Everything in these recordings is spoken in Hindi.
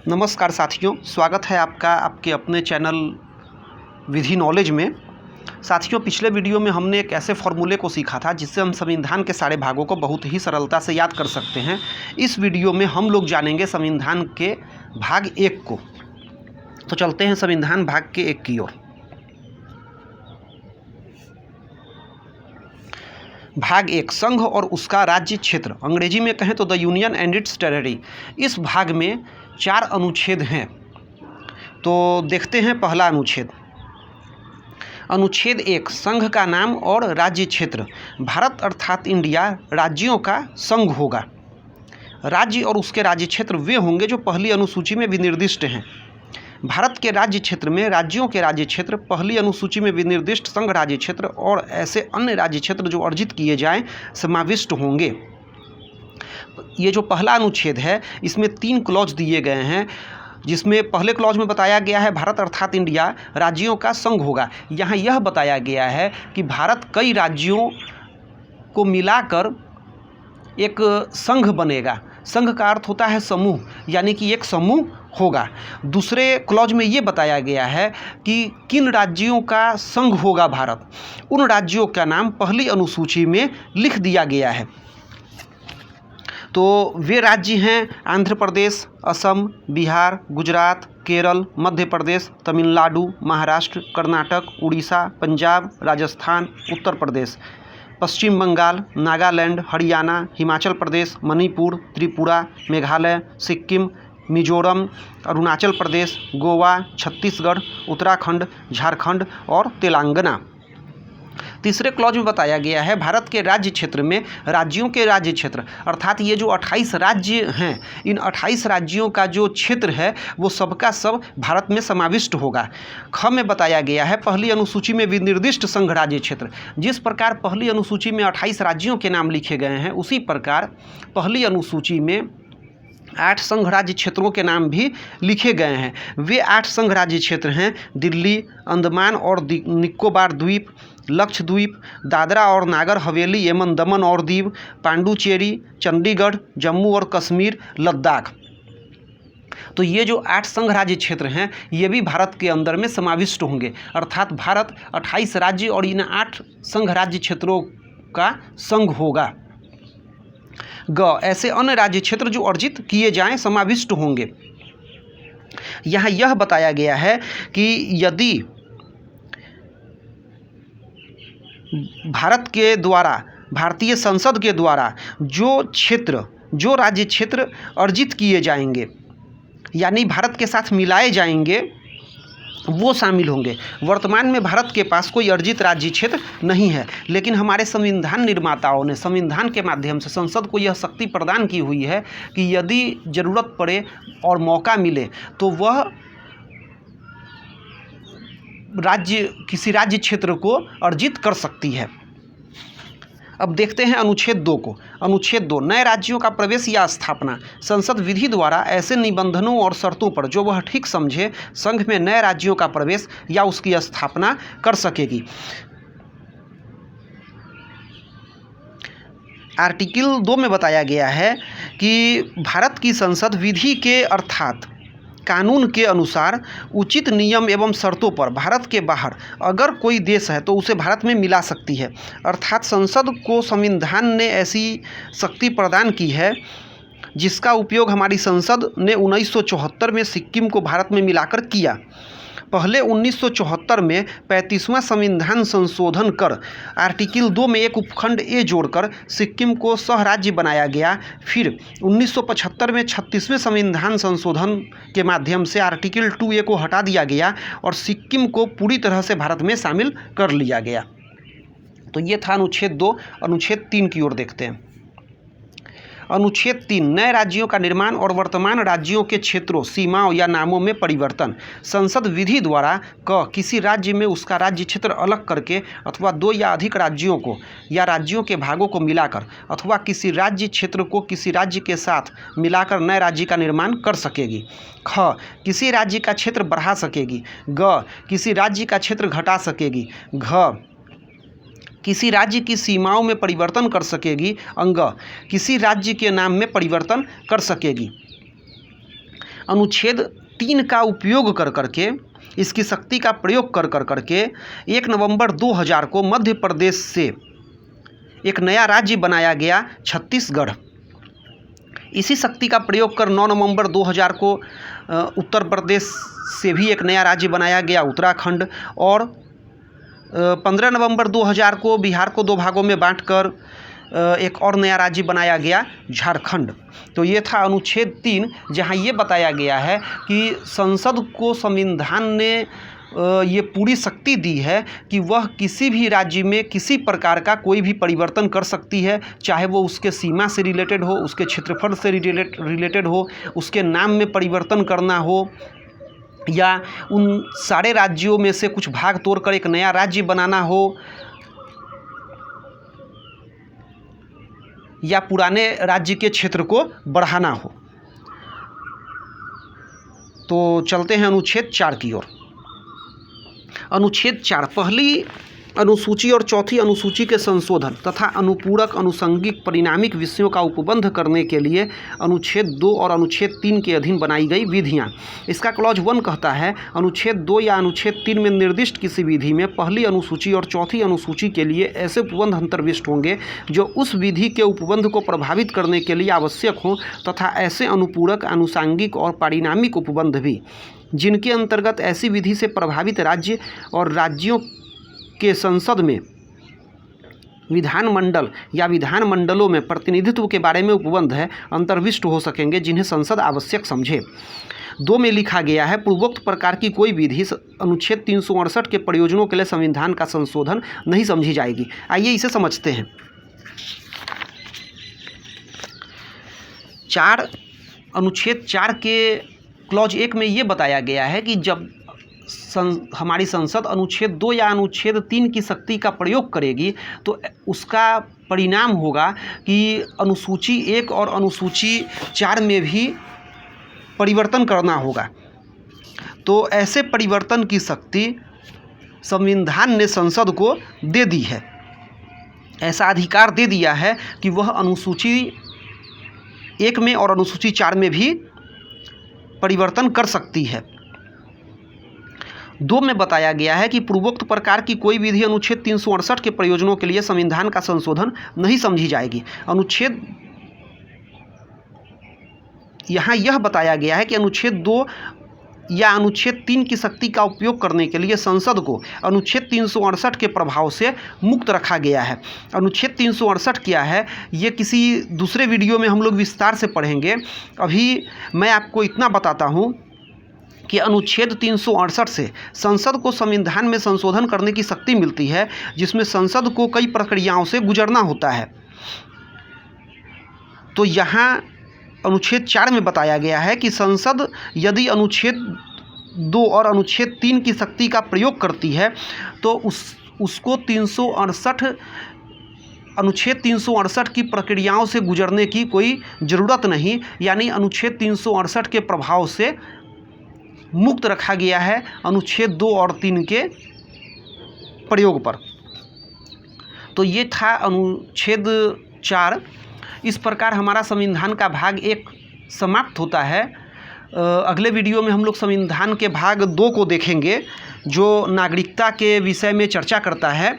नमस्कार साथियों, स्वागत है आपका आपके अपने चैनल विधि नॉलेज में। साथियों, पिछले वीडियो में हमने एक ऐसे फॉर्मूले को सीखा था जिससे हम संविधान के सारे भागों को बहुत ही सरलता से याद कर सकते हैं। इस वीडियो में हम लोग जानेंगे संविधान के भाग 1 को। तो चलते हैं संविधान भाग के 1 की ओर। भाग 1, संघ और उसका राज्य क्षेत्र, अंग्रेजी में कहें तो the union and it's territory. इस भाग में 4 अनुच्छेद हैं। तो देखते हैं पहला अनुच्छेद। अनुच्छेद 1, संघ का नाम और राज्य क्षेत्र। भारत अर्थात इंडिया राज्यों का संघ होगा। राज्य और उसके राज्य क्षेत्र वे होंगे जो पहली अनुसूची में विनिर्दिष्ट हैं। भारत के राज्य क्षेत्र में राज्यों के राज्य क्षेत्र, पहली अनुसूची में विनिर्दिष्ट संघ राज्य क्षेत्र और ऐसे अन्य राज्य क्षेत्र जो अर्जित किए जाएं समाविष्ट होंगे। ये जो पहला अनुच्छेद है इसमें 3 क्लॉज दिए गए हैं, जिसमें पहले क्लॉज में बताया गया है भारत अर्थात इंडिया राज्यों का संघ होगा। यहाँ यह बताया गया है कि भारत कई राज्यों को मिलाकर एक संघ बनेगा। संघ का अर्थ होता है समूह, यानी कि एक समूह होगा। दूसरे क्लॉज में ये बताया गया है कि किन राज्यों का संघ होगा भारत। उन राज्यों का नाम पहली अनुसूची में लिख दिया गया है। तो वे राज्य हैं आंध्र प्रदेश, असम, बिहार, गुजरात, केरल, मध्य प्रदेश, तमिलनाडु, महाराष्ट्र, कर्नाटक, उड़ीसा, पंजाब, राजस्थान, उत्तर प्रदेश, पश्चिम बंगाल, नागालैंड, हरियाणा, हिमाचल प्रदेश, मणिपुर, त्रिपुरा, मेघालय, सिक्किम, मिजोरम, अरुणाचल प्रदेश, गोवा, छत्तीसगढ़, उत्तराखंड, झारखंड और तेलंगाना। तीसरे क्लॉज में बताया गया है भारत के राज्य क्षेत्र में राज्यों के राज्य क्षेत्र, अर्थात ये जो 28 राज्य हैं, इन 28 राज्यों का जो क्षेत्र है वो सबका सब भारत में समाविष्ट होगा। ख में बताया गया है पहली अनुसूची में विनिर्दिष्ट संघ राज्य क्षेत्र। जिस प्रकार पहली अनुसूची में 28 राज्यों के नाम लिखे गए हैं, उसी प्रकार पहली अनुसूची में 8 संघ राज्य क्षेत्रों के नाम भी लिखे गए हैं। वे 8 संघ राज्य क्षेत्र हैं दिल्ली, अंडमान और निकोबार द्वीप, लक्षद्वीप, दादरा और नागर हवेली एवं दमन और दीव, पांडुचेरी, चंडीगढ़, जम्मू और कश्मीर, लद्दाख। तो ये जो 8 संघ राज्य क्षेत्र हैं ये भी भारत के अंदर में समाविष्ट होंगे, अर्थात भारत 28 राज्य और इन 8 संघ राज्य क्षेत्रों का संघ होगा। ग, ऐसे अन्य राज्य क्षेत्र जो अर्जित किए जाएं समाविष्ट होंगे। यहाँ यह बताया गया है कि यदि भारत के द्वारा, भारतीय संसद के द्वारा जो राज्य क्षेत्र अर्जित किए जाएंगे, यानी भारत के साथ मिलाए जाएंगे, वो शामिल होंगे। वर्तमान में भारत के पास कोई अर्जित राज्य क्षेत्र नहीं है, लेकिन हमारे संविधान निर्माताओं ने संविधान के माध्यम से संसद को यह शक्ति प्रदान की हुई है कि यदि ज़रूरत पड़े और मौका मिले तो वह किसी राज्य क्षेत्र को अर्जित कर सकती है। अब देखते हैं अनुच्छेद 2 को। अनुच्छेद 2, नए राज्यों का प्रवेश या स्थापना। संसद विधि द्वारा ऐसे निबंधनों और शर्तों पर जो वह ठीक समझे संघ में नए राज्यों का प्रवेश या उसकी स्थापना कर सकेगी। आर्टिकल 2 में बताया गया है कि भारत की संसद विधि के अर्थात कानून के अनुसार उचित नियम एवं शर्तों पर भारत के बाहर अगर कोई देश है तो उसे भारत में मिला सकती है। अर्थात संसद को संविधान ने ऐसी शक्ति प्रदान की है जिसका उपयोग हमारी संसद ने 1974 में सिक्किम को भारत में मिलाकर किया। पहले 1974 में 35वां संविधान संशोधन कर आर्टिकल 2 में एक उपखंड ए जोड़कर सिक्किम को सह राज्य बनाया गया। फिर 1975 में 36वें संविधान संशोधन के माध्यम से आर्टिकल 2A को हटा दिया गया और सिक्किम को पूरी तरह से भारत में शामिल कर लिया गया। तो ये था अनुच्छेद 2। अनुच्छेद 3 की ओर देखते हैं। अनुच्छेद 3, नए राज्यों का निर्माण और वर्तमान राज्यों के क्षेत्रों, सीमाओं या नामों में परिवर्तन। संसद विधि द्वारा क, किसी राज्य में उसका राज्य क्षेत्र अलग करके अथवा 2 या अधिक राज्यों को या राज्यों के भागों को मिलाकर अथवा किसी राज्य क्षेत्र को किसी राज्य के साथ मिलाकर नए राज्य का निर्माण कर सकेगी। ख, किसी राज्य का क्षेत्र बढ़ा सकेगी। ग, किसी राज्य का क्षेत्र घटा सकेगी। घ, किसी राज्य की सीमाओं में परिवर्तन कर सकेगी। अंग, किसी राज्य के नाम में परिवर्तन कर सकेगी। अनुच्छेद 3 का उपयोग कर करके, इसकी शक्ति का प्रयोग कर करके 1 नवंबर 2000 को मध्य प्रदेश से एक नया राज्य बनाया गया, छत्तीसगढ़। इसी शक्ति का प्रयोग कर 9 नवंबर 2000 को उत्तर प्रदेश से भी एक नया राज्य बनाया गया, उत्तराखंड। और 15 नवंबर 2000 को बिहार को 2 भागों में बांटकर एक और नया राज्य बनाया गया, झारखंड। तो ये था अनुच्छेद 3, जहाँ ये बताया गया है कि संसद को संविधान ने ये पूरी शक्ति दी है कि वह किसी भी राज्य में किसी प्रकार का कोई भी परिवर्तन कर सकती है, चाहे वो उसके सीमा से रिलेटेड हो, उसके क्षेत्रफल से रिलेटेड हो, उसके नाम में परिवर्तन करना हो, या उन सारे राज्यों में से कुछ भाग तोड़कर एक नया राज्य बनाना हो, या पुराने राज्य के क्षेत्र को बढ़ाना हो। तो चलते हैं अनुच्छेद 4 की ओर। अनुच्छेद 4 पहली अनुसूची और चौथी अनुसूची के संशोधन तथा अनुपूरक, अनुषंगिक, परिणामिक विषयों का उपबंध करने के लिए अनुच्छेद 2 और अनुच्छेद 3 के अधीन बनाई गई विधियां। इसका क्लॉज 1 कहता है, अनुच्छेद 2 या अनुच्छेद 3 में निर्दिष्ट किसी विधि में पहली अनुसूची और चौथी अनुसूची के लिए ऐसे उपबंध अंतर्विष्ट होंगे जो उस विधि के उपबंध को प्रभावित करने के लिए आवश्यक हों, तथा ऐसे अनुपूरक, अनुषांगिक और परिणामिक उपबंध भी जिनके अंतर्गत ऐसी विधि से प्रभावित राज्य और राज्यों के संसद में विधानमंडल या विधानमंडलों में प्रतिनिधित्व के बारे में उपबंध है, अंतर्विष्ट हो सकेंगे, जिन्हें संसद आवश्यक समझे। 2 में लिखा गया है, पूर्वोक्त प्रकार की कोई विधि अनुच्छेद 368 के प्रयोजनों के लिए संविधान का संशोधन नहीं समझी जाएगी। आइए इसे समझते हैं। 4 अनुच्छेद 4 के क्लॉज 1 में ये बताया गया है कि जब हमारी संसद अनुच्छेद 2 या अनुच्छेद 3 की शक्ति का प्रयोग करेगी तो उसका परिणाम होगा कि अनुसूची 1 और अनुसूची 4 में भी परिवर्तन करना होगा। तो ऐसे परिवर्तन की शक्ति संविधान ने संसद को दे दी है, ऐसा अधिकार दे दिया है कि वह अनुसूची 1 में और अनुसूची 4 में भी परिवर्तन कर सकती है। 2 में बताया गया है कि पूर्वोक्त प्रकार की कोई विधि अनुच्छेद 368 के प्रयोजनों के लिए संविधान का संशोधन नहीं समझी जाएगी। यहाँ यह बताया गया है कि अनुच्छेद 2 या अनुच्छेद 3 की शक्ति का उपयोग करने के लिए संसद को अनुच्छेद 368 के प्रभाव से मुक्त रखा गया है। अनुच्छेद 368 क्या है, ये किसी दूसरे वीडियो में हम लोग विस्तार से पढ़ेंगे। अभी मैं आपको इतना बताता हूँ कि अनुच्छेद 368 से संसद को संविधान में संशोधन करने की शक्ति मिलती है, जिसमें संसद को कई प्रक्रियाओं से गुजरना होता है। तो यहाँ अनुच्छेद 4 में बताया गया है कि संसद यदि अनुच्छेद 2 और अनुच्छेद 3 की शक्ति का प्रयोग करती है तो उसको अनुच्छेद 368 की प्रक्रियाओं से गुजरने की कोई ज़रूरत नहीं, यानी अनुच्छेद 368 के प्रभाव से मुक्त रखा गया है अनुच्छेद 2 और 3 के प्रयोग पर। तो ये था अनुच्छेद 4। इस प्रकार हमारा संविधान का भाग 1 समाप्त होता है। अगले वीडियो में हम लोग संविधान के भाग 2 को देखेंगे, जो नागरिकता के विषय में चर्चा करता है।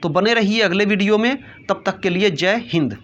तो बने रहिए अगले वीडियो में, तब तक के लिए जय हिंद।